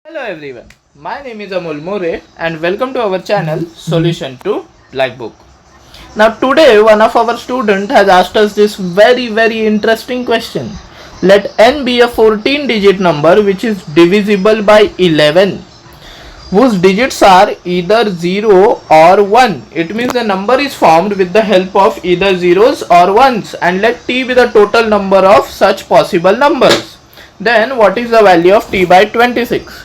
Hello everyone, my name is Amol More and welcome to our channel Solution to Blackbook. Now today one of our student has asked us this very interesting question. Let n be a 14 digit number which is divisible by 11 whose digits are either 0 or 1. It means the number is formed with the help of either zeros or ones, and let t be the total number of such possible numbers. Then what is the value of t by 26?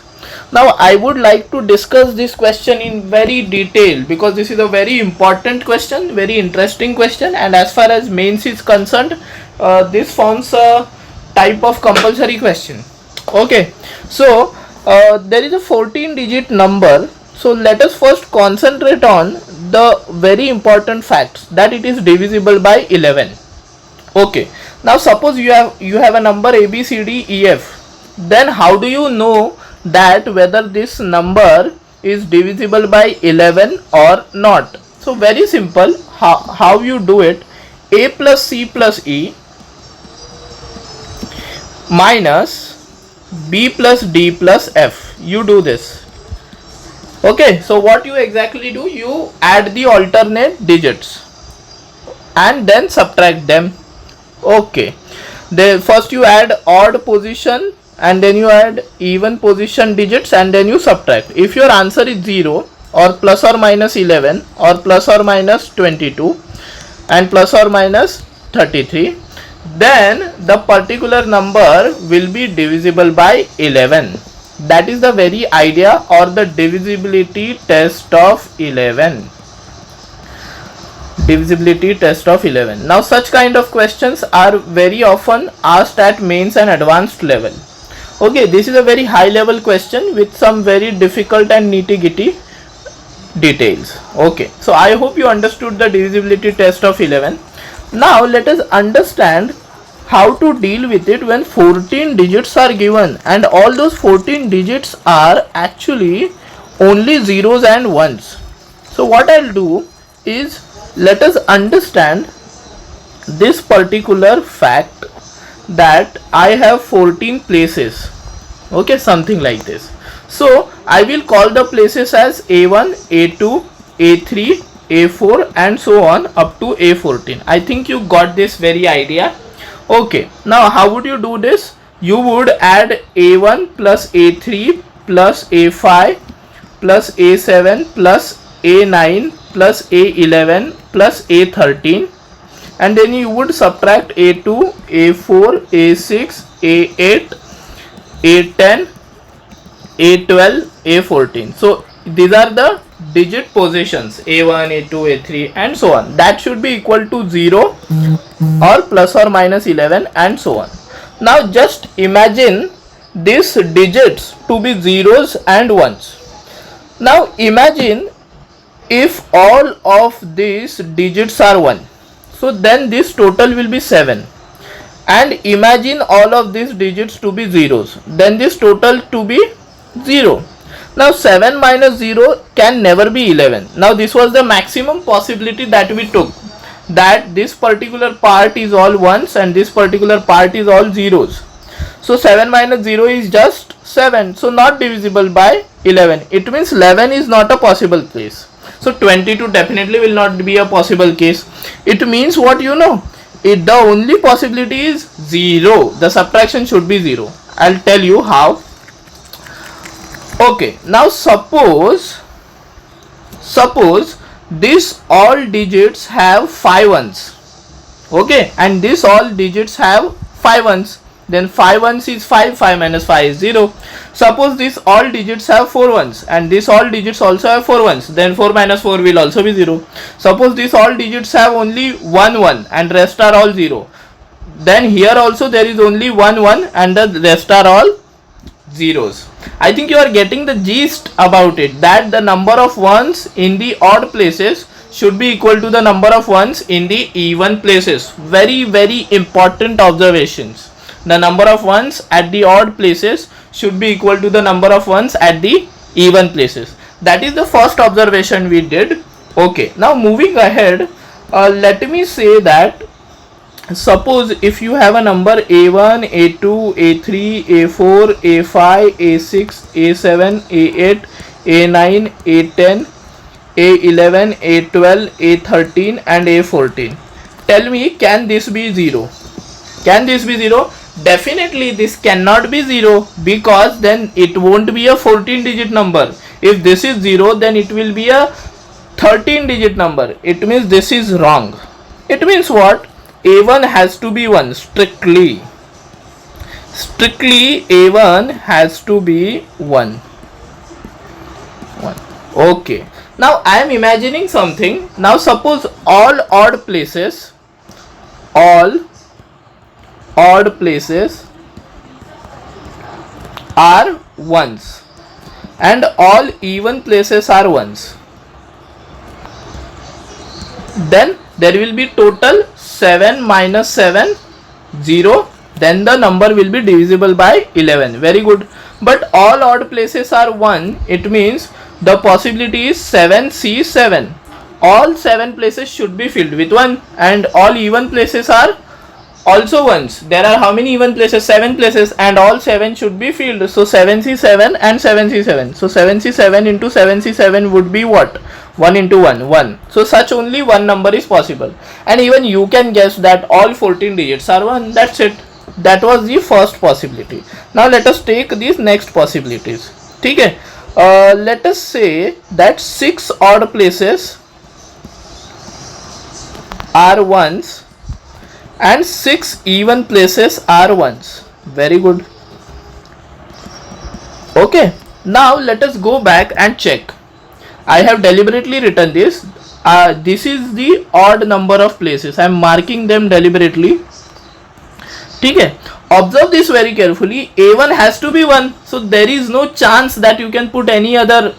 Now I would like to discuss this question in very detail because this is a very important question, very interesting question, and as far as mains is concerned, this forms a type of compulsory question. Okay, so there is a 14 digit number. So let us first concentrate on the very important facts that it is divisible by 11. Okay, now suppose you have a number a b c d e f. Then how do you know that whether this number is divisible by 11 or not? So very simple. How you do it: a plus c plus e minus b plus d plus f. You do this. Okay, so what you exactly do, you add the alternate digits and then subtract them. Okay, first you add odd position and then you add even position digits and then you subtract. If your answer is 0 or plus or minus 11 or plus or minus 22 and plus or minus 33, then the particular number will be divisible by 11. That is the very idea or the divisibility test of 11. Divisibility test of 11. Now such kind of questions are very often asked at mains and advanced level. Okay, this is a very high level question with some very difficult and nitty-gritty details. Okay, so I hope you understood the divisibility test of 11. Now let us understand how to deal with it when 14 digits are given and all those 14 digits are actually only zeros and ones. So what I'll do is, let us understand this particular fact that I have 14 places. Okay, something like this. So I will call the places as a1, a2, a3, a4 and so on up to a14. I think you got this very idea. Okay, now how would you do this? You would add a1 plus a3 plus a5 plus a7 plus a9 plus a11 plus a13, and then you would subtract a2, a4, a6, a8, a10, a12, a14. So these are the digit positions a1, a2, a3 and so on. That should be equal to 0 or plus or minus 11 and so on. Now just imagine these digits to be zeros and ones. Now imagine if all of these digits are 1, so then this total will be 7, and imagine all of these digits to be zeros, then this total to be 0. Now 7 minus 0 can never be 11. Now this was the maximum possibility that we took, that this particular part is all ones and this particular part is all zeros. So 7 minus 0 is just 7, so not divisible by 11. It means 11 is not a possible case. So 22 definitely will not be a possible case. It means what, you know, the only possibility is 0. The subtraction should be 0. I'll tell you how. Okay, now suppose this all digits have 5 ones. Okay, and this all digits have 5 ones. Then 5 ones is 5, 5 minus 5 is 0. Suppose this all digits have 4 ones and this all digits also have 4 ones, then 4 minus 4 will also be 0. Suppose these all digits have only 1 1 and rest are all 0. Then here also there is only 1 1 and the rest are all zeros. I think you are getting the gist about it, that the number of ones in the odd places should be equal to the number of ones in the even places. Very important observations. The number of ones at the odd places should be equal to the number of ones at the even places. That is the first observation we did. Okay, now moving ahead, let me say that suppose if you have a number a1, a2, a3, a4, a5, a6, a7, a8, a9, a10, a11, a12, a13 and a14. Tell me, can this be 0? Can this be 0? Definitely this cannot be 0, because then it won't be a 14 digit number. If this is 0, then it will be a 13 digit number. It means this is wrong. It means what? A1 has to be 1 strictly. Strictly A1 has to be 1. Okay. Now I am imagining something. Now suppose all odd places are ones and all even places are ones. Then there will be total 7 minus 7, 0. Then the number will be divisible by 11. Very good. But all odd places are 1. It means the possibility is 7C7. All 7 places should be filled with 1 and all even places are also ones. There are how many even places? 7 places and all 7 should be filled. So 7C7 and 7C7. So 7C7 into 7C7 would be what? 1 into 1, 1. So such only one number is possible. And even you can guess that all 14 digits are 1. That's it. That was the first possibility. Now let us take these next possibilities. Okay. Let us say that 6 odd places are ones and 6 even places are ones. Very good. Okay. Now let us go back and check. I have deliberately written this. This is the odd number of places. I am marking them deliberately. Okay. Observe this very carefully. A1 has to be 1. So there is no chance that you can put any other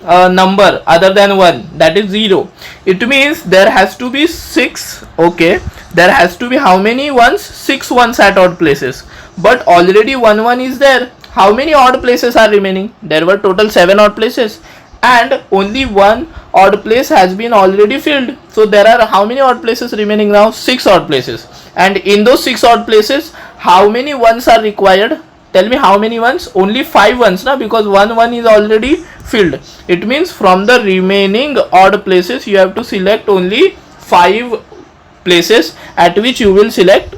number other than 1. That is 0. It means there has to be 6. Okay. There has to be how many ones? 6 ones at odd places. But already 1 is there. How many odd places are remaining? There were total 7 odd places. And only 1 odd place has been already filled. So there are how many odd places remaining now? 6 odd places. And in those 6 odd places, how many ones are required? Tell me how many ones? Only 5 ones, na? Because 1 is already filled. It means from the remaining odd places, you have to select only 5 places at which you will select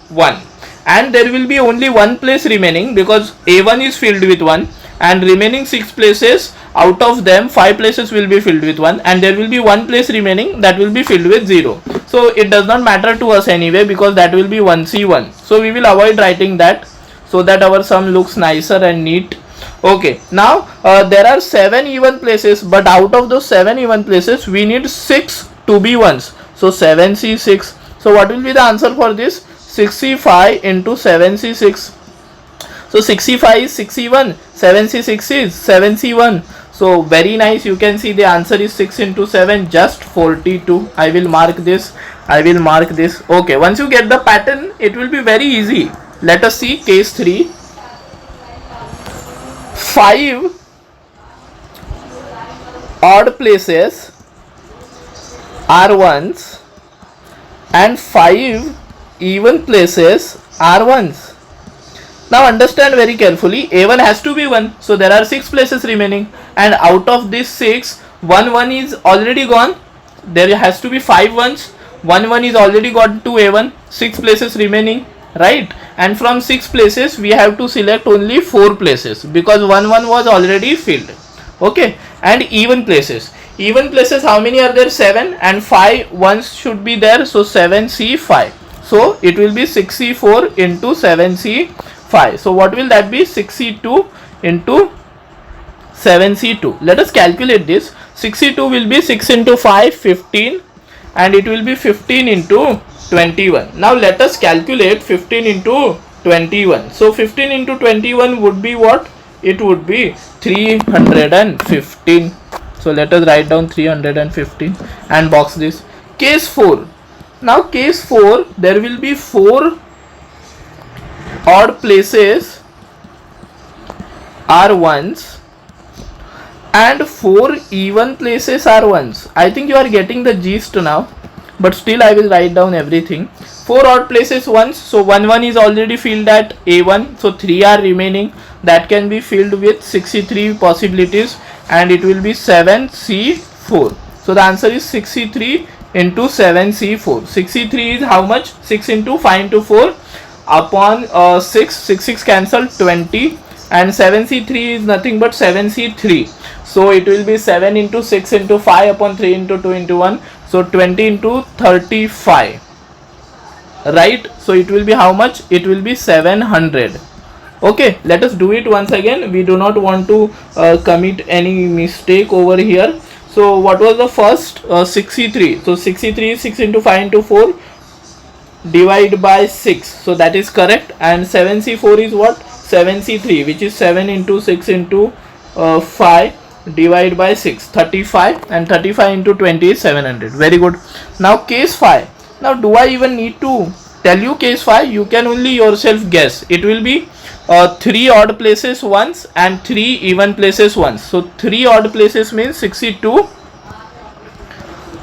1. And there will be only 1 place remaining because A1 is filled with 1. And remaining 6 places, out of them 5 places will be filled with 1 and there will be 1 place remaining that will be filled with 0. So it does not matter to us anyway because that will be 1C1. So we will avoid writing that so that our sum looks nicer and neat. Okay, now there are 7 even places, but out of those 7 even places we need 6 to be ones. So 7C6. So what will be the answer for this? 6C5 into 7C6. So 6C5 is 6C1, 7C6 is 7C1. So very nice. You can see the answer is 6 into 7, just 42. I will mark this. Okay, once you get the pattern, it will be very easy. Let us see case 3. 5 odd places are ones and 5 even places are ones. Now understand very carefully. A1 has to be 1. So there are 6 places remaining. And out of this 6, 1 is already gone. There has to be 5 ones. 1 is already gone to A1. 6 places remaining. Right? And from 6 places, we have to select only 4 places. Because 1 was already filled. Okay? And even places. Even places, how many are there? 7. And 5 ones should be there. So 7C5. So it will be 6C4 into 7C5. So what will that be? 6C2 into 7C2. Let us calculate this. 6C2 will be 6 into 5, 15. And it will be 15 into 21. Now let us calculate 15 into 21. So 15 into 21 would be what? It would be 315. So let us write down 315 and box this. Case 4. Now case 4, there will be 4 odd places are ones and 4 even places are ones. I think you are getting the gist now. but still I will write down everything. 4 odd places once, so 1 is already filled at A1, so 3 are remaining, that can be filled with 63 possibilities, and it will be 7C4. So the answer is 63 into 7C4. 63 is how much? 6 into 5 into 4 upon 6 cancel 20, and 7C3 is nothing but 7C3. So it will be 7 into 6 into 5 upon 3 into 2 into 1. So 20 into 35. Right? So it will be how much? It will be 700. Okay, let us do it once again. We do not want to commit any mistake over here. So what was the first? 63. So 63 is 6 into 5 into 4 divide by 6. So that is correct. And 7C4 is what? 7C3, which is 7 into 6 into 5 divide by 6, 35, and 35 into 20 is 700. Very good. Now case 5. Now do I even need to tell you case 5? You can only yourself guess. It will be 3 odd places once and 3 even places once. So 3 odd places means 62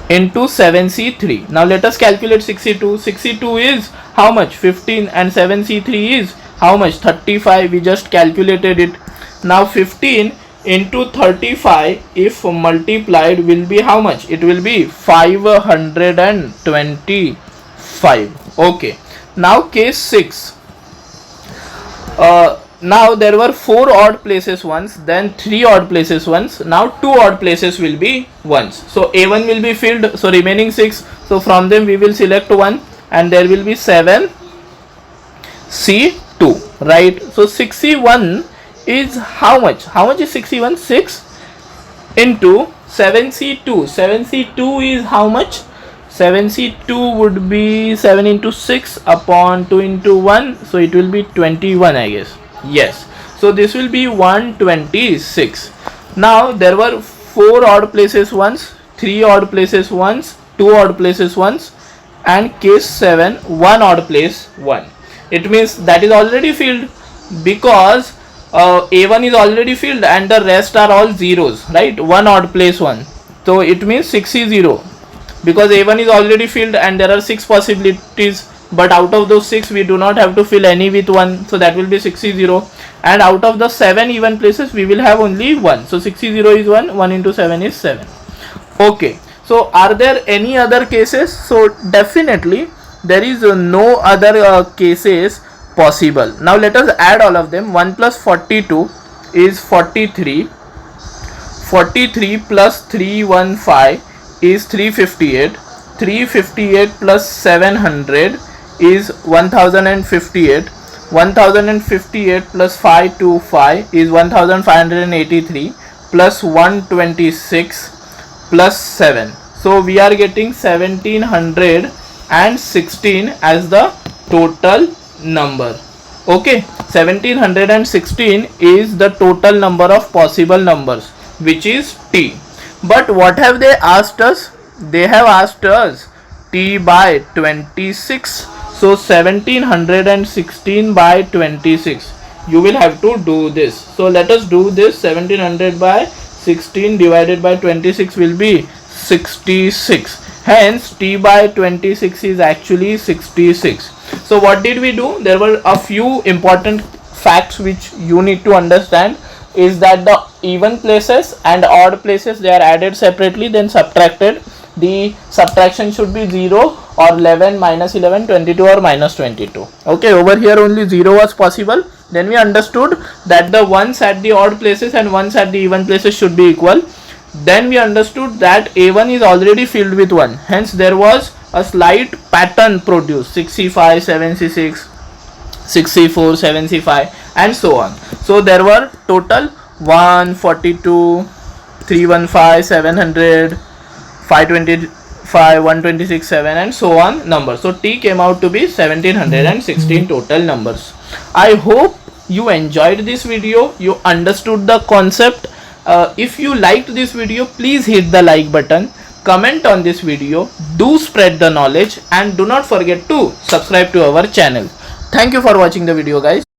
into 7C3. Now let us calculate 62. 62 is how much? 15, and 7C3 is how much? 35. We just calculated it. Now 15 into 35 if multiplied will be how much? It will be 525. Okay. Now case 6. Now there were 4 odd places once, then 3 odd places once. Now 2 odd places will be once. So A1 will be filled, so remaining 6. So from them we will select 1, and there will be 7C2, right? So 61 is how much? How much is 61? 6 into 7C2. 7C2 is how much? 7C2 would be 7 into 6 upon 2 into 1. So it will be 21, I guess. Yes. So this will be 126. Now there were 4 odd places once, 3 odd places once, 2 odd places once, and case 7, 1 odd place 1. It means that is already filled, because A1 is already filled and the rest are all zeros, right? 1 odd place 1. So it means 6 is 0, because A1 is already filled and there are 6 possibilities, but out of those 6 we do not have to fill any with 1, so that will be 6 is 0, and out of the 7 even places we will have only 1, so 6 is 0 is 1, 1 into 7 is 7. Okay, so are there any other cases? So definitely there is no other cases possible. Now let us add all of them. 1 plus 42 is 43. 43 plus 315 is 358. 358 plus 700 is 1058. 1058 plus 525 is 1583 plus 126 plus 7. So we are getting 1716 as the total number. Okay, 1716 is the total number of possible numbers, which is t. But what have they asked us? They have asked us t by 26. So 1716 by 26. You will have to do this. So let us do this. 1700 by 16 divided by 26 will be 66. Hence t by 26 is actually 66. So what did we do? There were a few important facts which you need to understand, is that the even places and odd places, they are added separately, then subtracted. The subtraction should be 0 or 11, minus 11, 22 or minus 22. Okay, over here only 0 was possible. Then we understood that the ones at the odd places and ones at the even places should be equal. Then we understood that A1 is already filled with 1. Hence there was a slight pattern produced. 65, 76, 64, 7C5 and so on. So there were total 142, 315, 700, 525, 126, 7 and so on numbers. So T came out to be 1716 total numbers. I hope you enjoyed this video, you understood the concept. If you liked this video, please hit the like button, comment on this video, do spread the knowledge, and do not forget to subscribe to our channel. Thank you for watching the video, guys.